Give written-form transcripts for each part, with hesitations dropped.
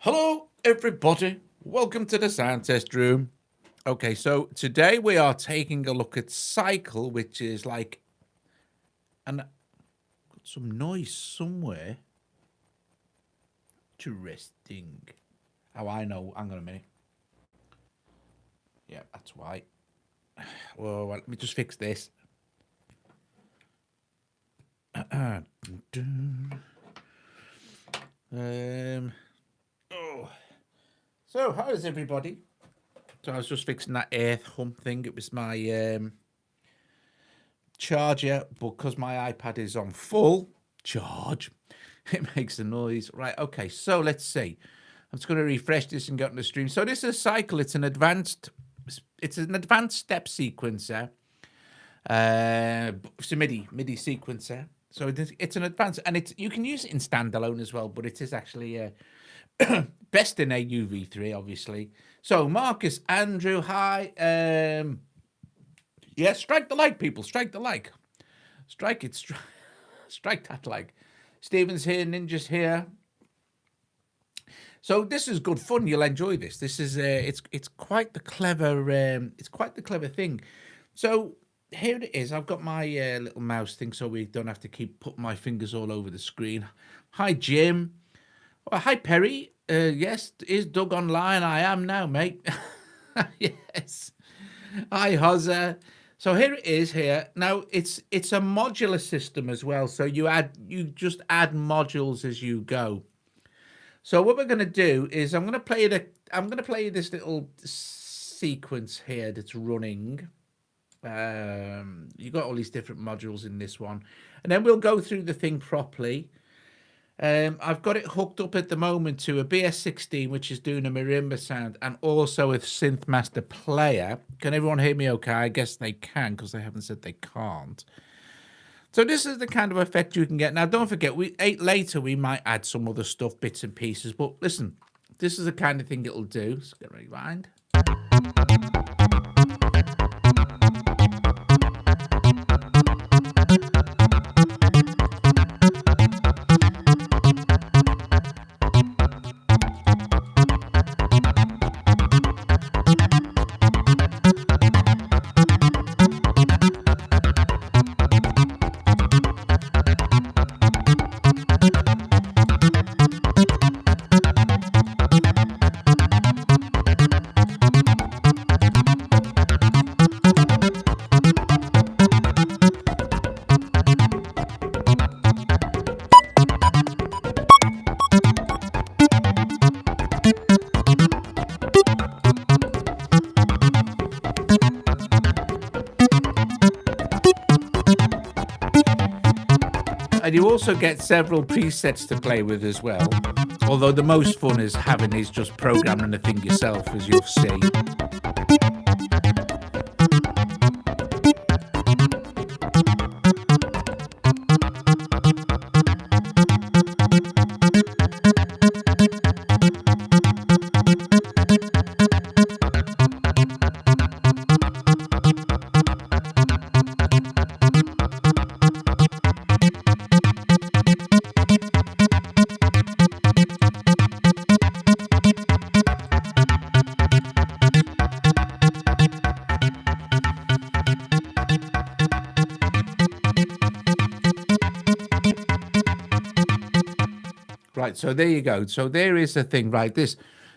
Hello, everybody. Welcome to the sound test room. Okay, so today we are taking a look at Cycle, which is like got some noise somewhere. Interesting. Oh, I know. Hang on a minute. Yeah, that's why. Well, let me just fix this. Oh. So, how is everybody? So I was just fixing that earth hump thing. It was my charger, but because my iPad is on full charge, it makes a noise. Right, okay, so let's see. I'm just going to refresh this and get on the stream. So this is Cycle. It's an advanced step sequencer. It's a MIDI sequencer. So it's an advanced, and you can use it in standalone as well, but it is actually best in AUv3, obviously. So Marcus, Andrew, hi. Yeah, strike the like, people. Strike the like. Strike it. Strike that like. Stephen's here. Ninja's here. So this is good fun. You'll enjoy this. This is it's quite the clever thing. So here it is. I've got my little mouse thing, so we don't have to keep putting my fingers all over the screen. Hi, Jim. Oh, hi, Perry. Yes, is Doug online? I am now, mate. Yes. Hi, Hozza. So here it is here. Now it's a modular system as well. So you just add modules as you go. So what we're going to do is I'm going to play this little sequence here that's running. You got all these different modules in this one, and then we'll go through the thing properly. I've got it hooked up at the moment to a BS16, which is doing a marimba sound, and also a Synthmaster player. Can everyone hear me okay? I guess they can, because they haven't said they can't. So this is the kind of effect you can get. Now, don't forget, later we might add some other stuff, bits and pieces. But listen, this is the kind of thing it'll do. Let's get rewind. And you also get several presets to play with as well. Although the most fun is just programming the thing yourself, as you'll see. Right, so there you go. So there is the thing, right?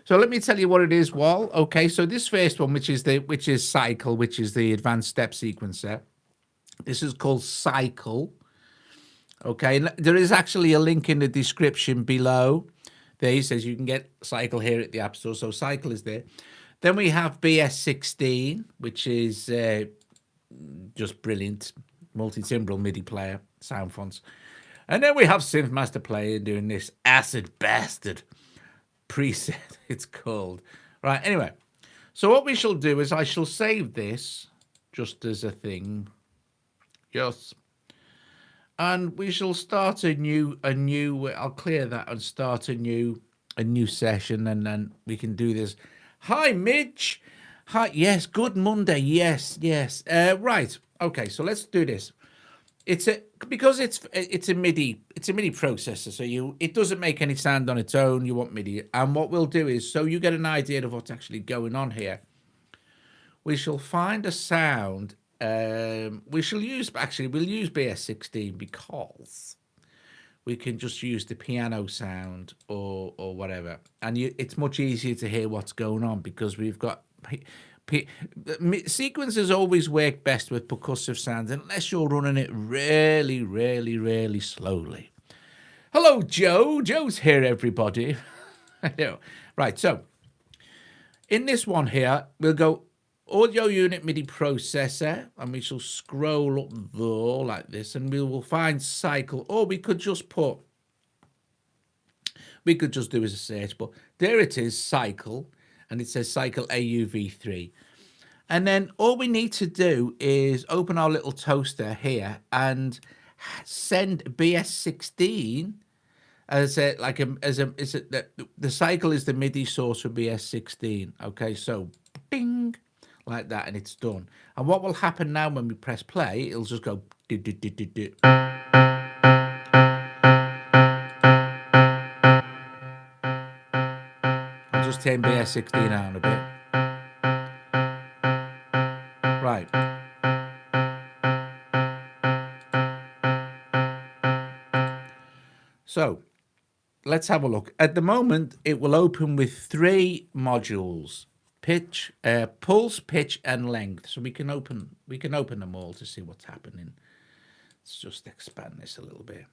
So let me tell you what it is, Wall. Okay, so this first one, which is Cycle, which is the advanced step sequencer. This is called Cycle. Okay, and there is actually a link in the description below. There he says you can get Cycle here at the App Store. So Cycle is there. Then we have BS16, which is just brilliant. Multi-timbral MIDI player, sound fonts. And then we have Synthmaster Player doing this acid bastard preset, it's called. Right, anyway. So what we shall do is I shall save this just as a thing. Yes. And we shall start a new I'll clear that and start a new session, and then we can do this. Hi, Midge. Hi, yes, good Monday. Yes. Right. Okay, so let's do this. because it's a MIDI processor, so it doesn't make any sound on its own. You want MIDI, and what we'll do is, so you get an idea of what's actually going on here. We shall find a sound. We'll use BS16 because we can just use the piano sound or whatever, and it's much easier to hear what's going on because we've got. Sequencers always work best with percussive sounds unless you're running it really, really, really slowly. Hello, Joe. Joe's here, everybody. Right, so in this one here, we'll go audio unit MIDI processor, and we shall scroll up there like this, and we will find Cycle, or we could just do as a search, but there it is, Cycle. And it says Cycle AUv3. And then all we need to do is open our little toaster here and send BS16 the Cycle is the MIDI source for BS16. Okay, so ding, like that, and it's done. And what will happen now when we press play, it'll just go do, do, do, do, do. Just turn BS16 down a bit. Right. So let's have a look. At the moment, it will open with 3 modules: pitch, pulse, pitch, and length. So we can open them all to see what's happening. Let's just expand this a little bit.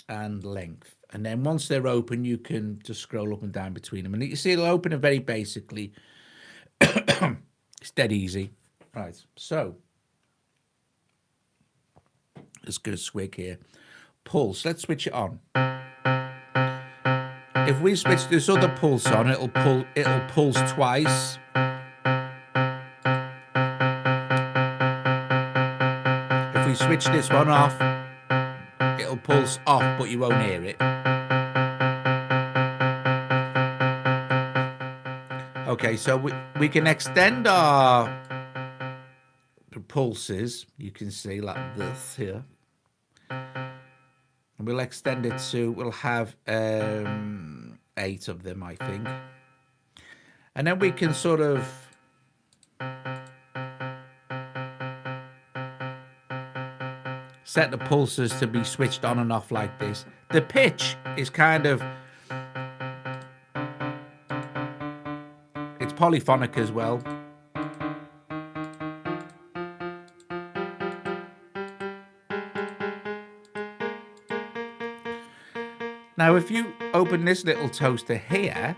And length, and then once they're open, you can just scroll up and down between them, and you see it'll open it very basically. It's dead easy. Right, so let's go swig here. Pulse, let's switch it on. If we switch this other pulse on, it'll pulse twice. If we switch this one off, it'll pulse off, but you won't hear it. Okay, so we can extend our pulses. You can see like this here. And we'll extend it to, we'll have 8 of them, I think. And then we can sort of set the pulses to be switched on and off like this. The pitch is kind of, it's polyphonic as well. Now, if you open this little toaster here,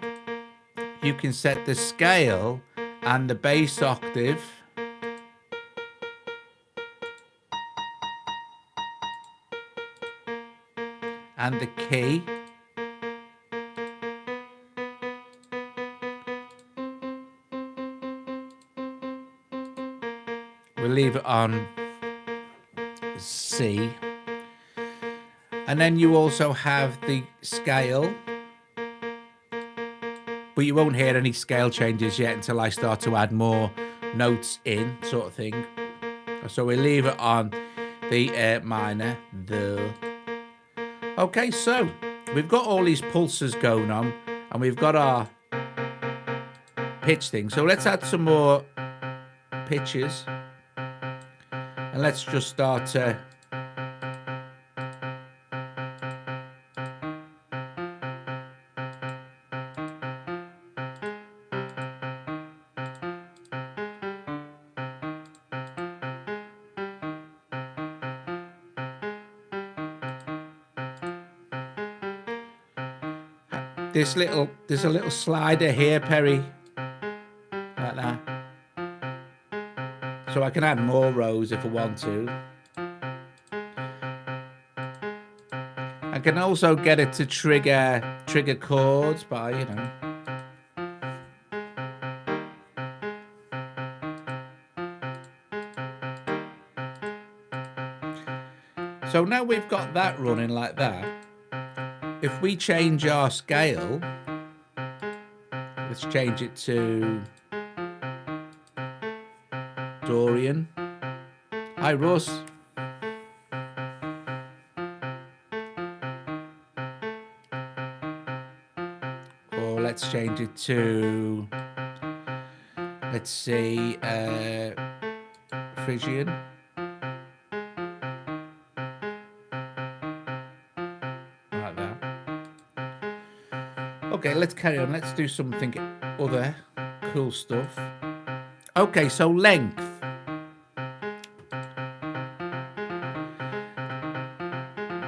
you can set the scale and the bass octave. And the key. We'll leave it on C. And then you also have the scale. But you won't hear any scale changes yet until I start to add more notes in, sort of thing. So we leave it on the minor, the. Okay, so we've got all these pulses going on, and we've got our pitch thing. So let's add some more pitches, and let's just start to there's a little slider here, Perry, like that. So I can add more rows if I want to. I can also get it to trigger chords by, you know. So now we've got that running like that. If we change our scale, let's change it to Dorian. Hi, Russ. or let's change it to, let's see, Frisian. Like that. Okay, let's carry on. Let's do something other cool stuff. Okay, so length.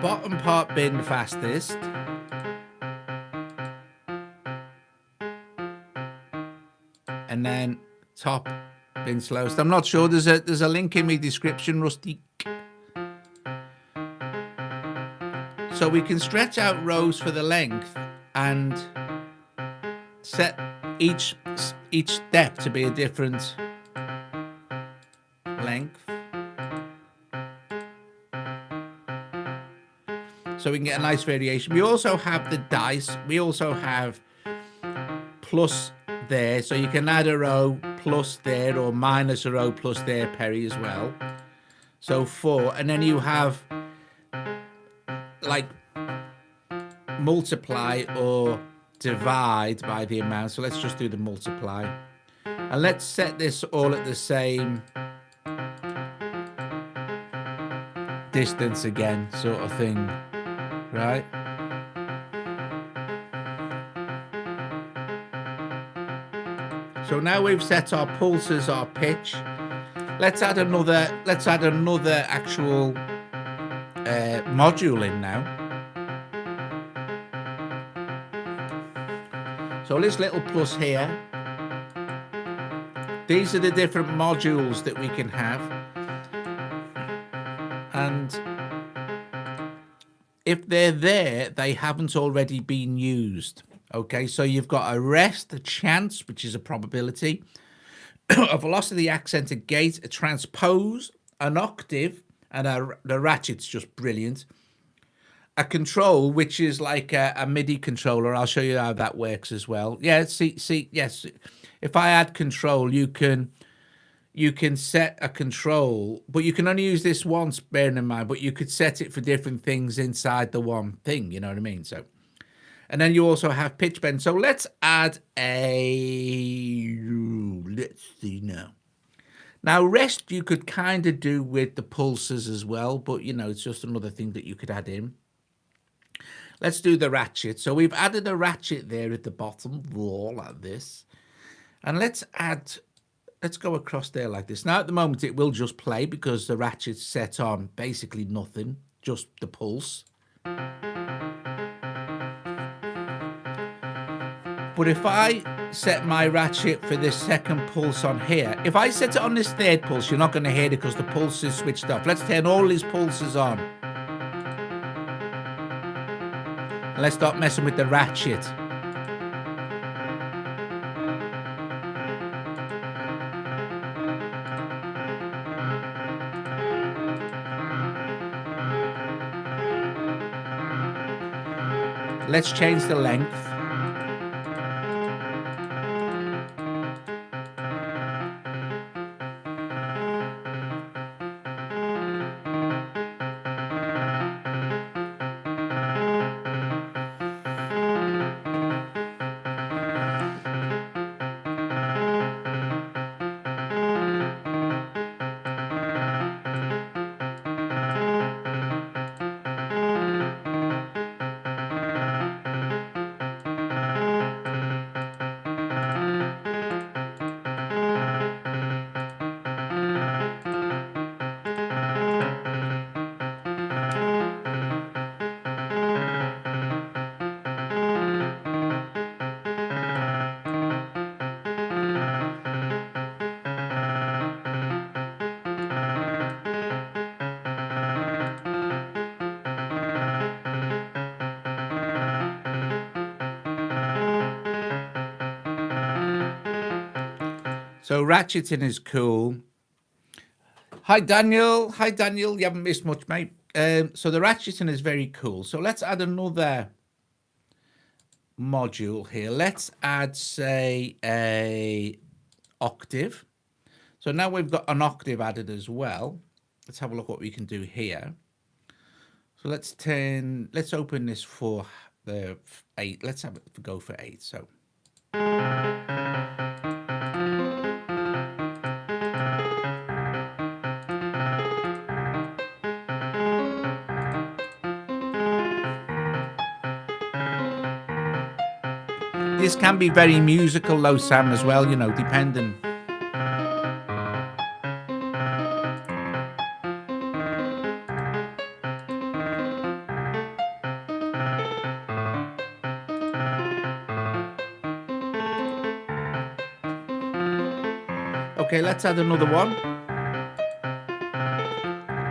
Bottom part being the fastest. And then top being slowest. I'm not sure. There's a link in my description, Rusty. So we can stretch out rows for the length and set each step to be a different length. So we can get a nice variation. We also have the dice. We also have plus there. So you can add a row plus there or minus a row plus there, Perry, as well. So 4. And then you have like multiply or divide by the amount. So let's just do the multiply. And let's set this all at the same distance again, sort of thing. Right? So now we've set our pulses, our pitch. Let's add another actual module in now. So this little plus here, these are the different modules that we can have. And if they're there, they haven't already been used. Okay, so you've got a rest, a chance, which is a probability, a velocity, accent, a gate, a transpose, an octave, and the ratchet's just brilliant. A control, which is like a MIDI controller. I'll show you how that works as well. Yeah, see, yes. If I add control, you can set a control, but you can only use this once, bearing in mind, but you could set it for different things inside the one thing, you know what I mean? So, and then you also have pitch bend. So let's add let's see now. Now rest you could kind of do with the pulses as well, but you know, it's just another thing that you could add in. Let's do the ratchet. So we've added a ratchet there at the bottom, like this. And let's go across there like this. Now, at the moment, it will just play because the ratchet's set on basically nothing, just the pulse. But if I set my ratchet for this second pulse on here, if I set it on this third pulse, you're not going to hear it because the pulse is switched off. Let's turn all these pulses on. And let's start messing with the ratchet. Let's change the length. So ratcheting is cool. Hi, Daniel. Hi, Daniel. You haven't missed much, mate. So the ratcheting is very cool. So let's add another module here. Let's add, say, a octave. So now we've got an octave added as well. Let's have a look what we can do here. So let's open this for the 8. Let's go for 8. So This can be very musical, though, Sam, as well, you know, depending. Okay, let's add another one.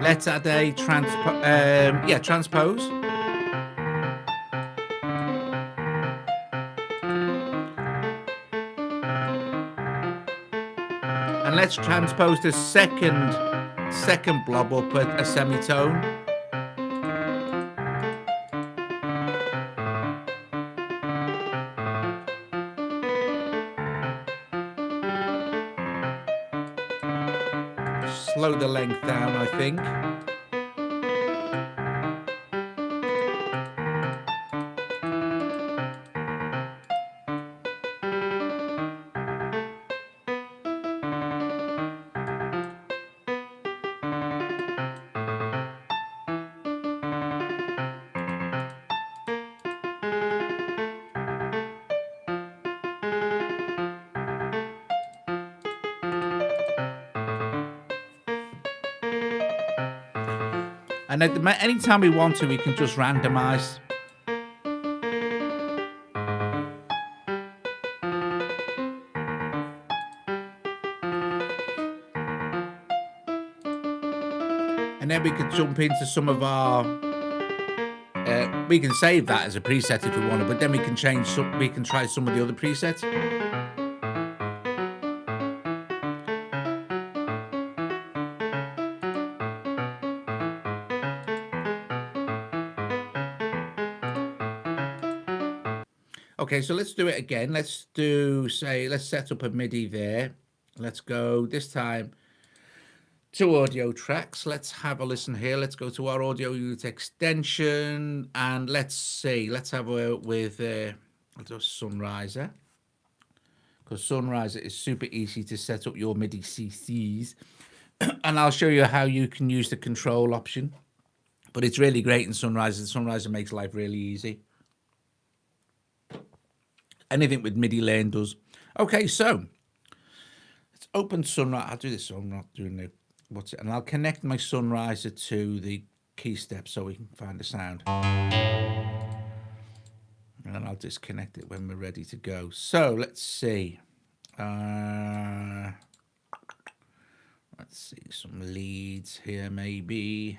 Let's add a transpose. And let's transpose the second blob up at a semitone. Slow the length down, I think. And anytime we want to, we can just randomize. And then we could jump into some of our, we can save that as a preset if we want to, but then we can try some of the other presets. Okay, so let's do it again. Let's set up a MIDI there. Let's go this time to audio tracks. Let's have a listen here. Let's go to our audio unit extension and let's have a with I'll do Sunriser, because Sunriser is super easy to set up your MIDI CCs. And I'll show you how you can use the control option, but it's really great in Sunriser. Sunriser makes life really easy. Anything with MIDI lane does. Okay, so let's open Sunriser. I'll do this so I'm not doing the and I'll connect my Sunriser to the key step so we can find the sound. And then I'll disconnect it when we're ready to go. So let's see. Let's see some leads here maybe.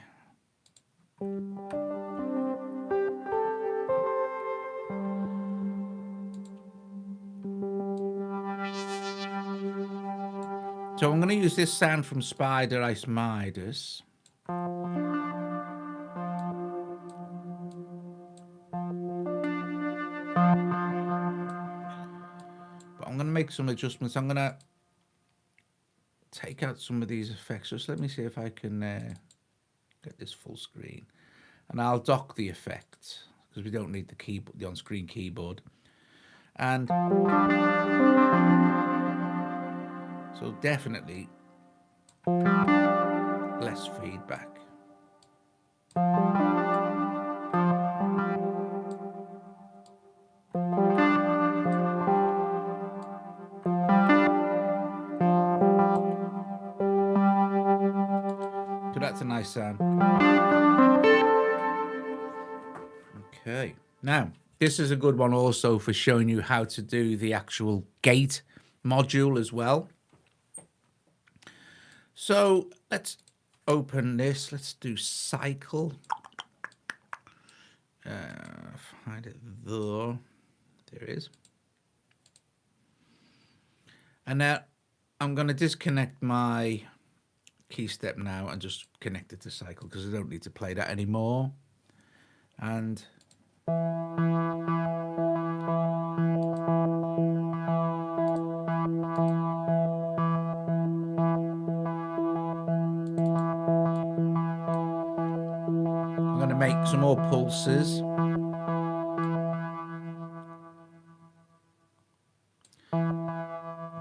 So I'm going to use this sound from Spider Ice Midas. But I'm going to make some adjustments. I'm going to take out some of these effects. Just let me see if I can get this full screen. And I'll dock the effects because we don't need the on-screen keyboard. And so definitely less feedback. So that's a nice sound. Okay, now this is a good one also for showing you how to do the actual gate module as well. So let's open this. Let's do Cycle. Find it there. There it is. And now I'm going to disconnect my key step now and just connect it to Cycle because I don't need to play that anymore. And make some more pulses.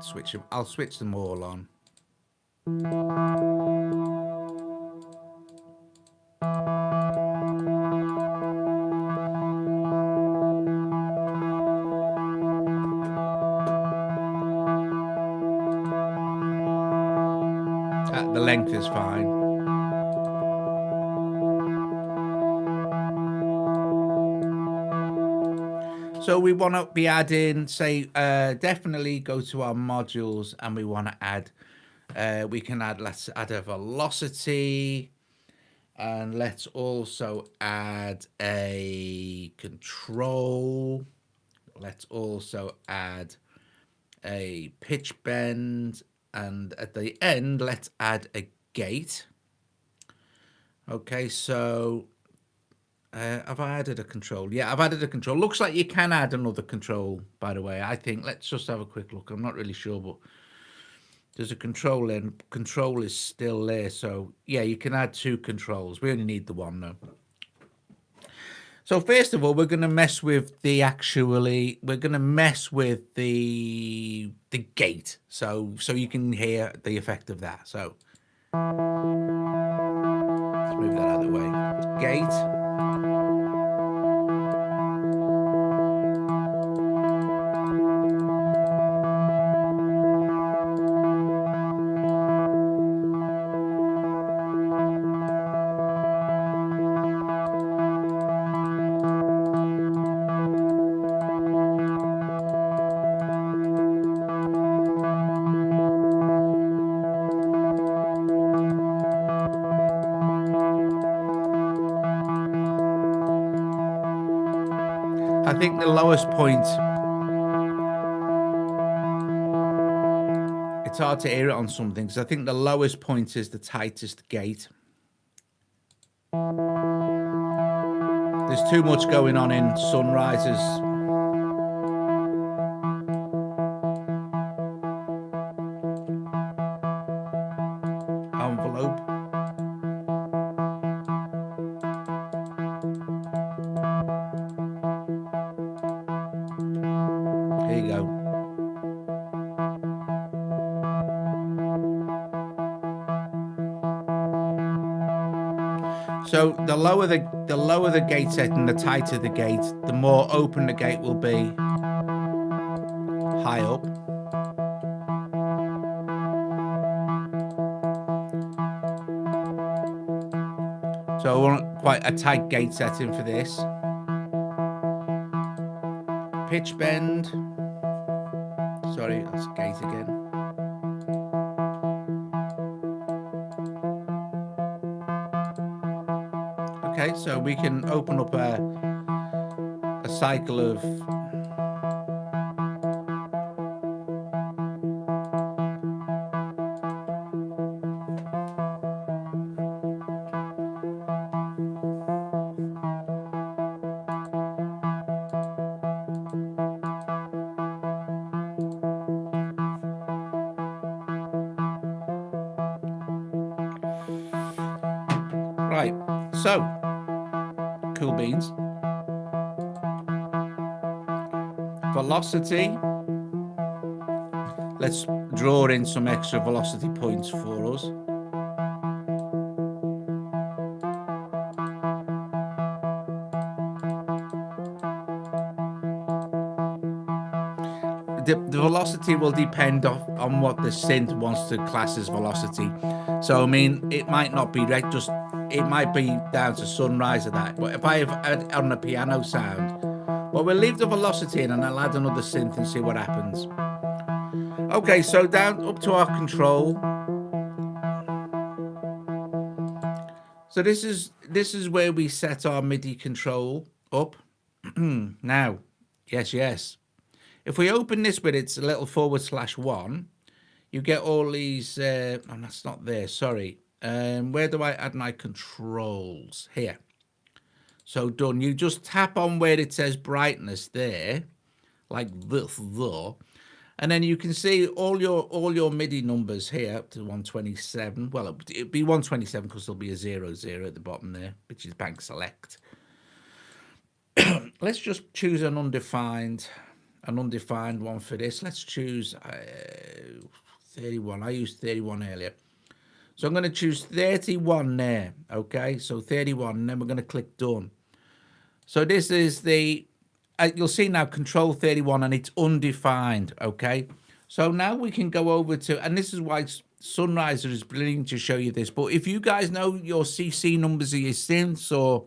switch them. I'll switch them all on. The length is fine. So we want to be adding, say, definitely go to our modules, and we want to add, we can add, let's add a velocity, and let's also add a control. Let's also add a pitch bend, and at the end, let's add a gate. Okay, so have I added a control? Yeah, I've added a control. Looks like you can add another control, by the way. I think, let's just have a quick look. I'm not really sure, but there's a control in. Control is still there. So, yeah, you can add 2 controls. We only need the one, though. So, first of all, we're going to mess with the gate. So you can hear the effect of that. So, let's move that out of the way. Gate. I think the lowest point, it's hard to hear it on something, because I think the lowest point is the tightest gate. There's too much going on in sunrises. Envelope. Here you go. So the lower the gate setting, the tighter the gate, the more open the gate will be high up. So I want quite a tight gate setting for this. Pitch bend. Sorry, that's gate again. Okay, so we can open up a cycle of right. So cool beans. Velocity. Let's draw in some extra velocity points for us. The velocity will depend on what the synth wants to class as velocity. So I mean, it might not be right, just it might be down to sunrise or that. But if I have on the piano sound, well, we'll leave the velocity in and I'll add another synth and see what happens. Okay, so down up to our control. So this is where we set our MIDI control up. Now, yes. If we open this with its a little /1, you get all these. Oh, that's not there. Sorry. Where do I add my controls? Here. So done. You just tap on where it says brightness there, like this, and then you can see all your MIDI numbers here up to 127. Well, it'd be 127 because there'll be a 00 at the bottom there, which is bank select. Let's just choose an undefined. an undefined one for this. Let's choose 31. I used 31 earlier. So I'm going to choose 31 there. Okay, so 31, and then we're going to click done. So this is the, you'll see now control 31 and it's undefined. Okay, so now we can go over to, and this is why Sunriser is brilliant to show you this. But if you guys know your CC numbers of your synths, or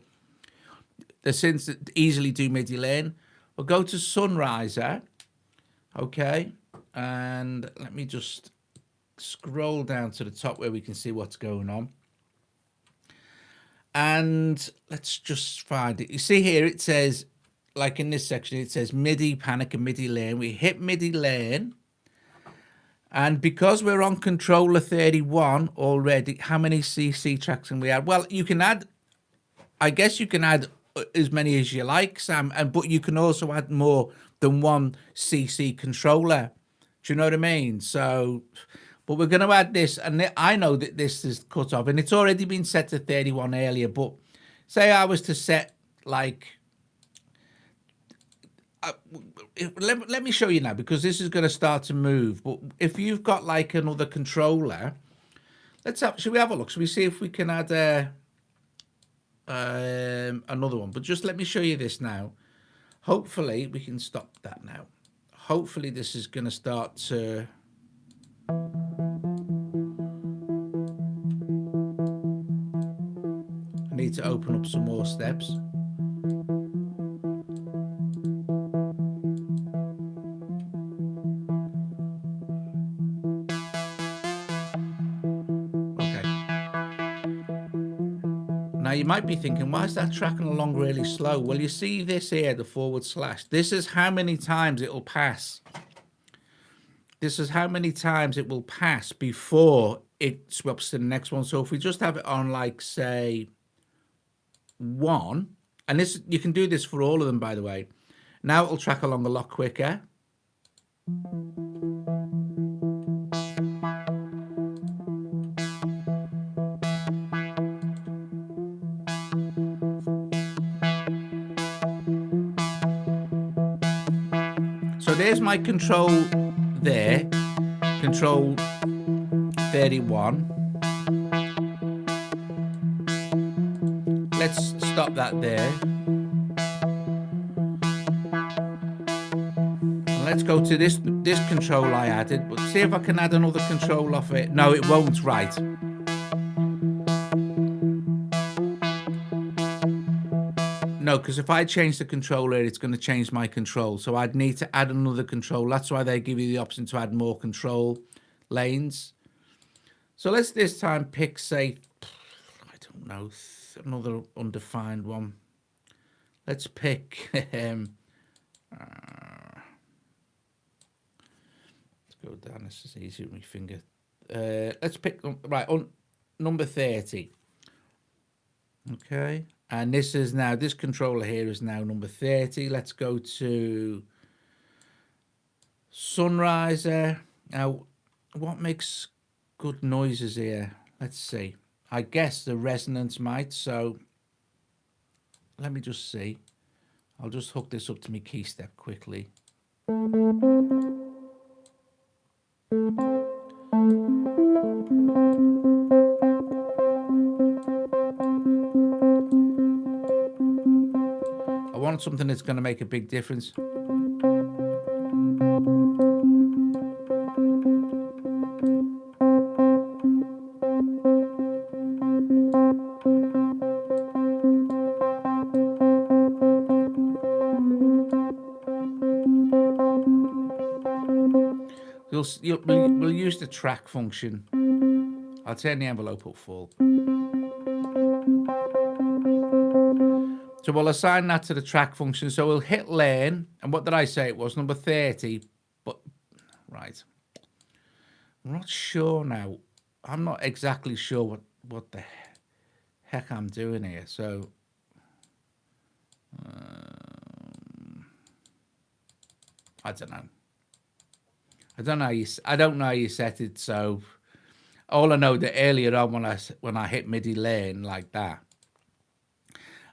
the synths that easily do MIDI learn, we'll go to Sunriser. Okay, and let me just scroll down to the top where we can see what's going on. And let's just find it. You see here, it says, like in this section, it says MIDI panic and MIDI learn. We hit MIDI learn. And because we're on controller 31 already, how many CC tracks can we add? Well, you can add, I guess you can add as many as you like, Sam, but you can also add more than one CC controller. Do you know what I mean? So, but we're going to add this, and I know that this is cut off, and it's already been set to 31 earlier, but say I was to set like, let me show you now, because this is going to start to move. But if you've got like another controller, should we have a look? Should we see if we can add another one? But just let me show you this now. Hopefully we can stop that now. Hopefully this is going to start to, I need to open up some more steps. Now you might be thinking, why is that tracking along really slow? Well, you see this here, the /. This is how many times it will pass. This is how many times it will pass before it swaps to the next one. So if we just have it on, like, say, 1, and this, you can do this for all of them, by the way. Now it'll track along a lot quicker. So there's my control there, control 31. Let's stop that there. And let's go to this control I added, but see if I can add another control off it. No, it won't, right. No, because if I change the controller, it's going to change my control. So I'd need to add another control. That's why they give you the option to add more control lanes. So let's this time pick, say, I don't know, another undefined one. Let's pick, let's go down, this is easy with my finger. Let's pick, right, on number 30. Okay. And this is now, this controller here is now number 30. Let's go to Sunriser. Now, what makes good noises here? Let's see. I guess the resonance might. So let me just see. I'll just hook this up to my key step quickly. I want something that's going to make a big difference. We'll use the track function. I'll turn the envelope up full. So we'll assign that to the track function. So we'll hit learn. And what did I say it was? Number 30. But, right. I'm not sure now. I'm not exactly sure what the heck I'm doing here. So, I don't know. I don't know how you set it. So all I know that earlier on when I hit MIDI learn like that,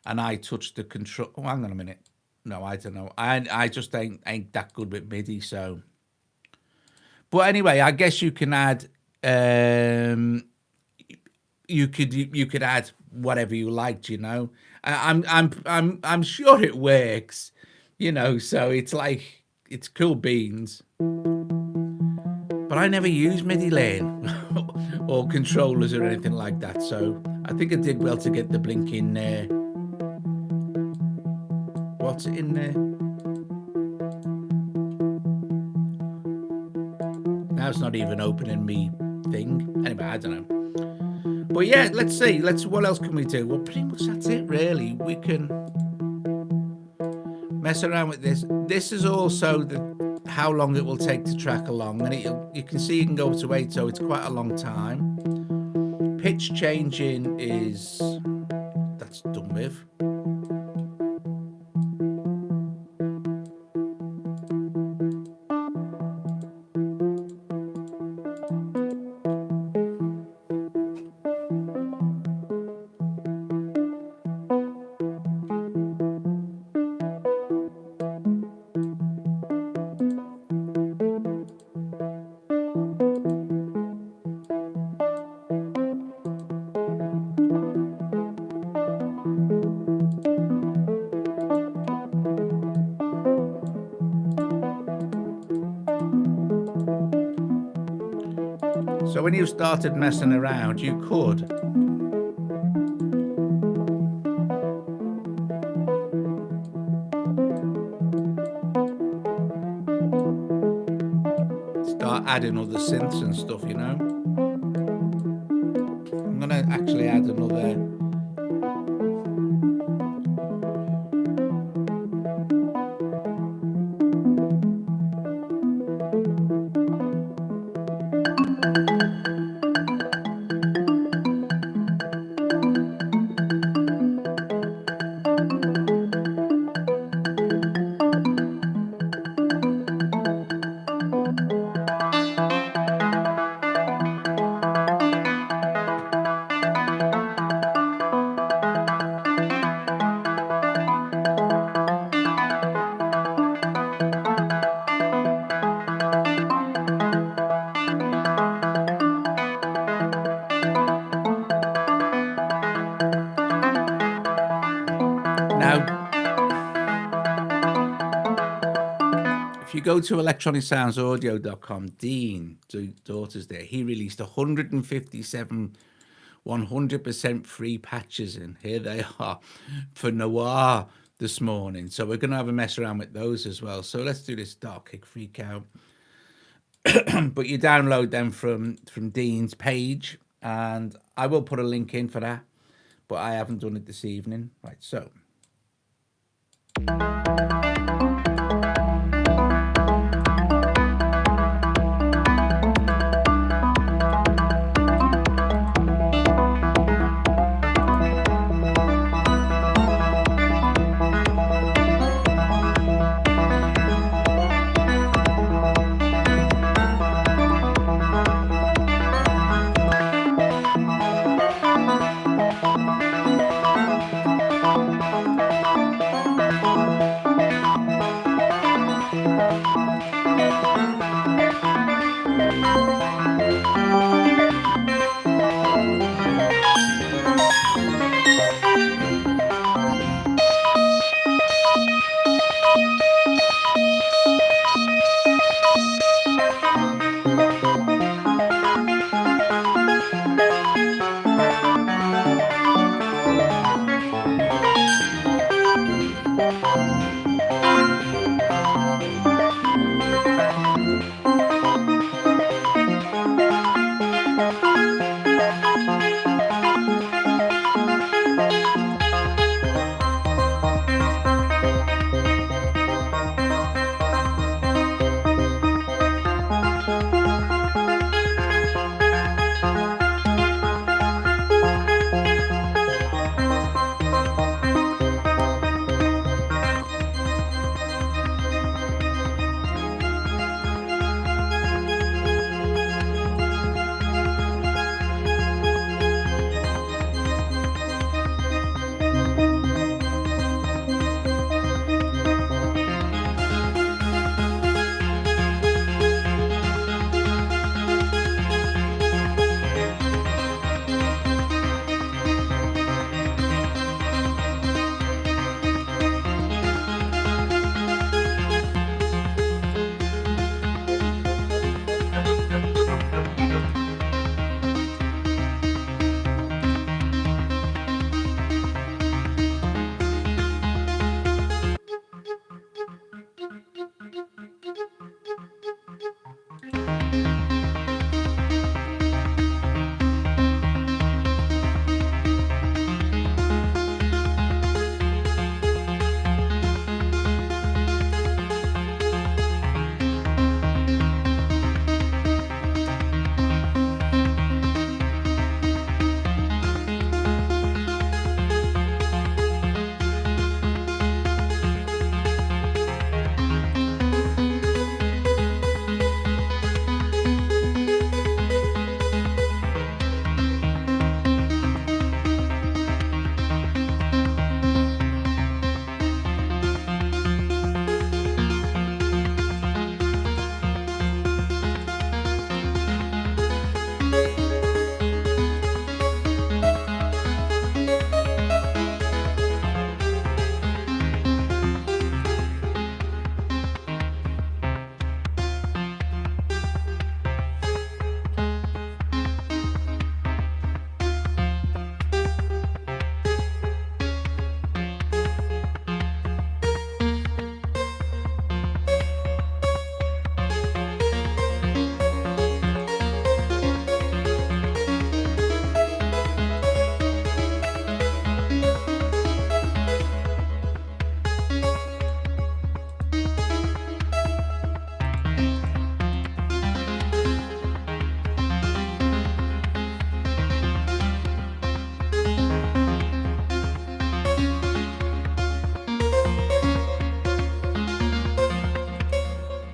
and I touched the control. Oh, hang on a minute. no, I don't know. I just ain't that good with MIDI. So, but anyway, I guess you can add. You could add whatever you liked. I'm sure it works. So it's like it's cool beans. But I never use MIDI lane or controllers or anything like that. So I think I did well to get the blinking. What's it in there? Now it's not even opening me thing. Anyway, I don't know. But yeah, let's see. What else can we do? Well, pretty much that's it, really. We can mess around with this. This is also how long it will take to track along, and you can see you can go to 8, so it's quite a long time. Pitch changing that's done with. So when you started messing around, you could start adding other synths and stuff, I'm going to actually add another. Now, if you go to electronicsoundsaudio.com, Dean, daughter's there, he released 157 100% free patches, and here they are for Noir this morning. So we're going to have a mess around with those as well. So let's do this Dark Kick Freak Out. But you download them from Dean's page, and I will put a link in for that, but I haven't done it this evening. Right, so.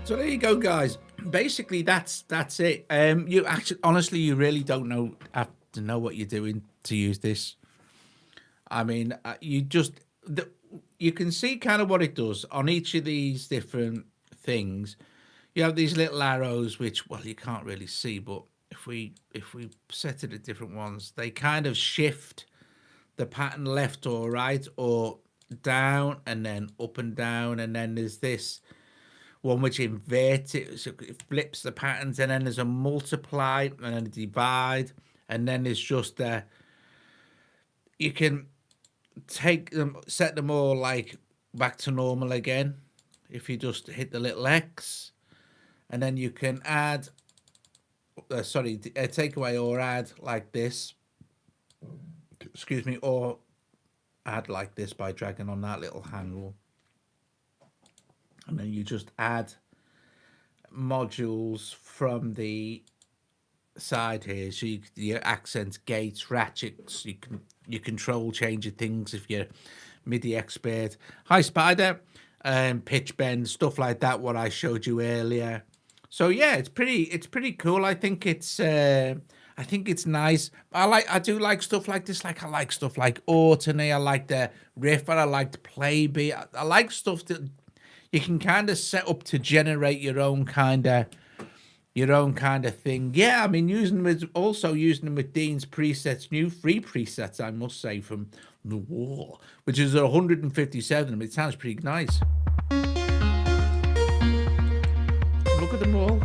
So there you go, guys. Basically, that's it. You actually, honestly, you really don't have to know what you're doing to use this. I mean, you can see kind of what it does on each of these different things. You have these little arrows, which, well, you can't really see, but if we set it at different ones, they kind of shift the pattern left or right or down and then up and down, and then there's this one which inverts it, so it flips the patterns, and then there's a multiply and then a divide, and then there's just you can take them, set them all like back to normal again if you just hit the little X, and then you can add take away or add like this, excuse me, or add like this by dragging on that little handle, and then you just add modules from the side here, so your accents, gates, ratchets, you control change of things if you're MIDI expert, high spider, pitch bend, stuff like that, what I showed you earlier. So yeah, it's pretty cool. I think it's nice. I do like stuff like this. Like I like stuff like Autony. I like the riff, and I like the play beat. I like stuff that you can kind of set up to generate your own kind of thing. Yeah, I mean, using them with Dean's presets, new free presets, I must say, from the wall, which is 157. It sounds pretty nice. Look at them all.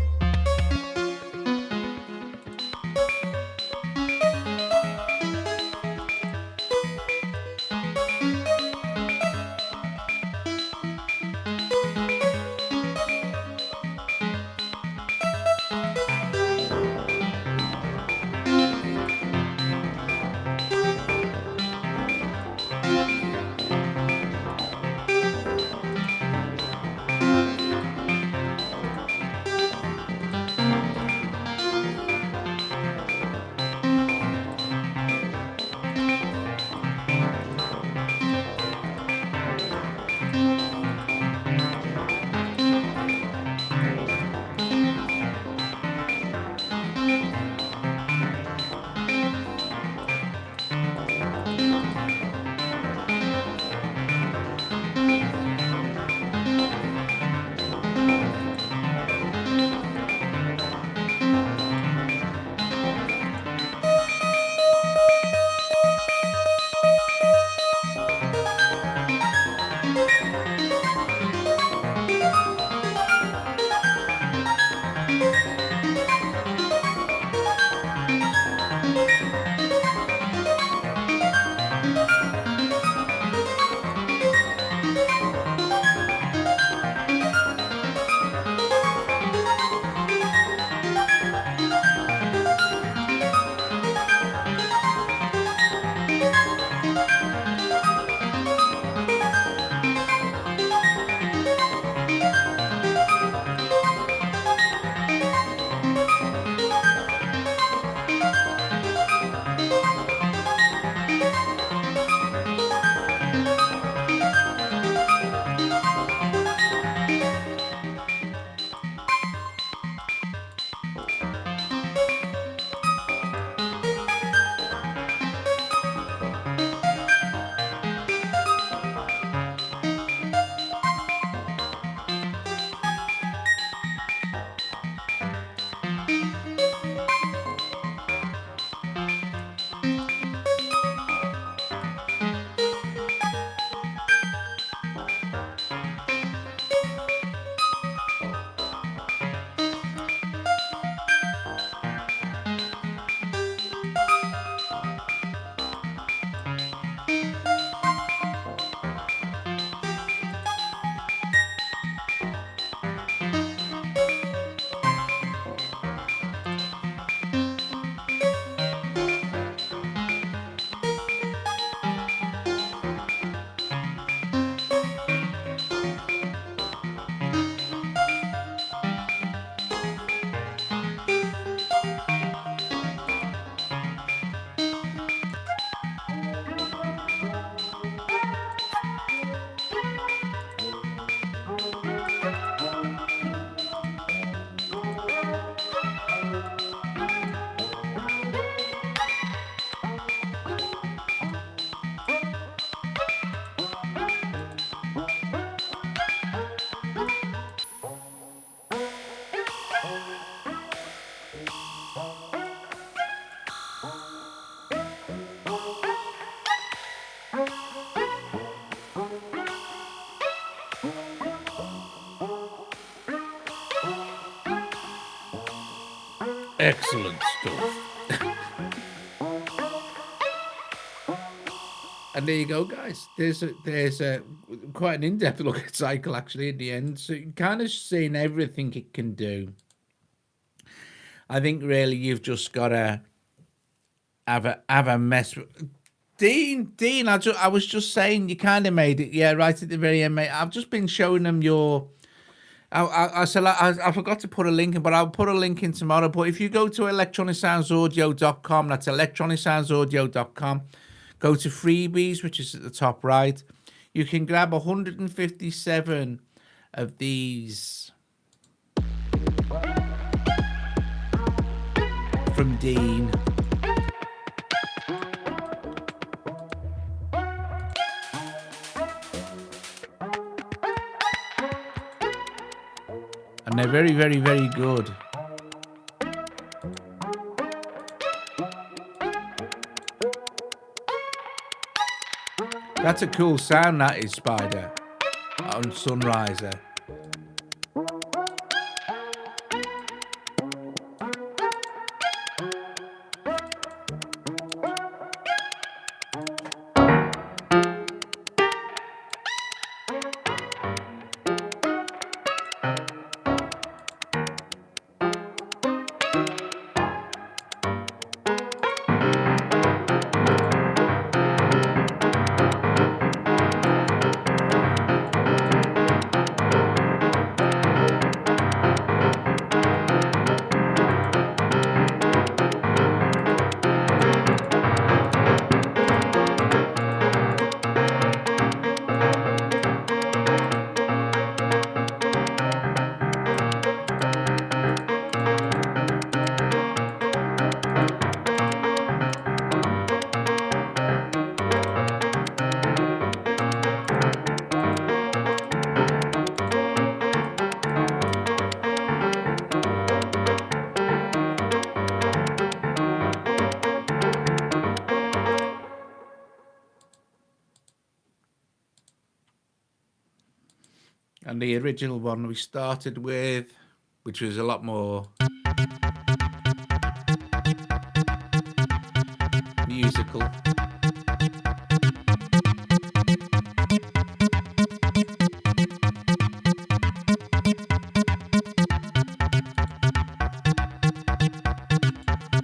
Excellent stuff. And there you go, guys. There's a quite an in-depth look at Cycle actually in the end. So you're kind of seeing everything it can do. I think really you've just got to have a mess. Dean, I was just saying you kind of made it, yeah, right at the very end, mate. I've just been showing them your. I said I forgot to put a link in, but I'll put a link in tomorrow. But if you go to electronicsoundsaudio.com, that's electronicsoundsaudio.com. Go to freebies, which is at the top right. You can grab 157 of these from Dean. And they're very, very, very good. That's a cool sound, that is, Spider, on Sunriser. And the original one we started with, which was a lot more musical.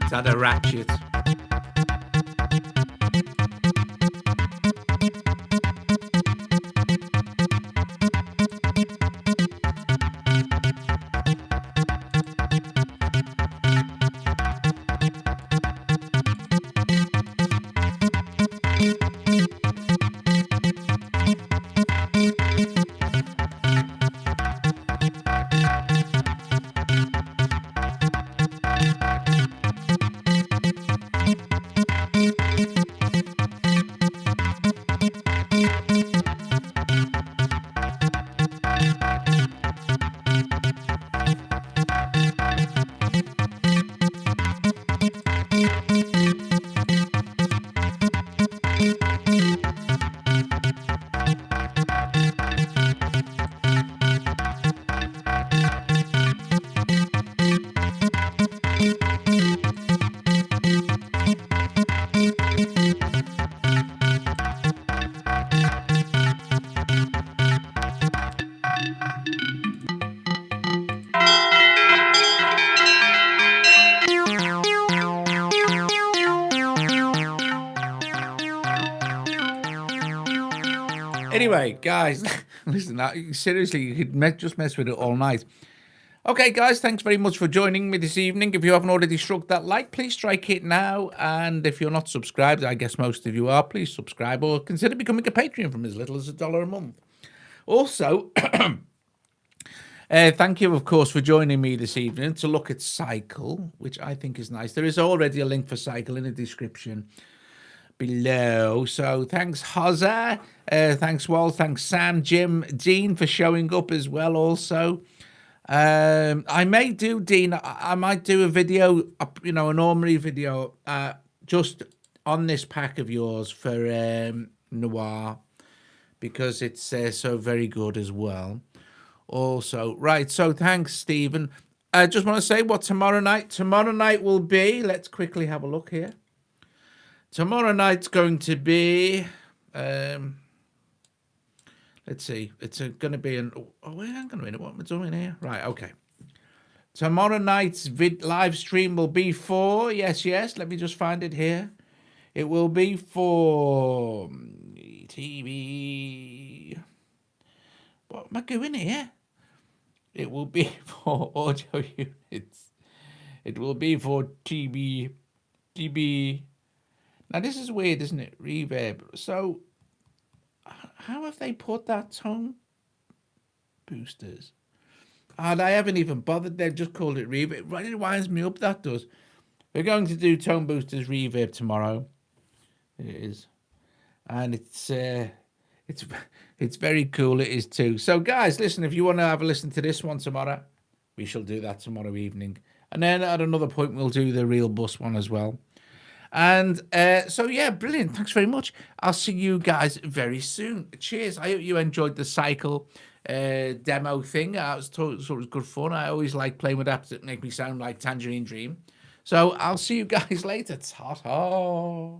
It's had a Ratchet. Anyway, guys, listen, seriously, you could just mess with it all night. Okay, guys, thanks very much for joining me this evening. If you haven't already struck that like, please strike it now. And if you're not subscribed, I guess most of you are, please subscribe or consider becoming a Patreon from as little as $1 a month. Also, thank you, of course, for joining me this evening to look at Cycle, which I think is nice. There is already a link for Cycle in the description below. So thanks, Hozza. Thanks, Walt. Thanks, Sam, Jim, Dean for showing up as well also. I may do, Dean, I might do a video, a normally video, just on this pack of yours for Noir, because it's so very good as well. Also, right, so thanks, Stephen. I just want to say what tomorrow night will be. Let's quickly have a look here. Tomorrow night's going to be, let's see, it's going to be hang on a minute, what am I doing here? Right, okay. Tomorrow night's live stream will be for, yes, let me just find it here. It will be for TV. What am I doing here? It will be for audio units. It will be for TB. Now, this is weird, isn't it? Reverb. So, how have they put that tone boosters? And I haven't even bothered. They've just called it reverb. It winds me up, that does. We're going to do tone boosters reverb tomorrow. It is. And it's very cool. It is too. So, guys, listen, if you want to have a listen to this one tomorrow, we shall do that tomorrow evening. And then at another point, we'll do the real bus one as well. And so, yeah, brilliant. Thanks very much. I'll see you guys very soon. Cheers. I hope you enjoyed the Cycle demo thing. I thought it was good fun. I always like playing with apps that make me sound like Tangerine Dream. So I'll see you guys later. Ta-ta.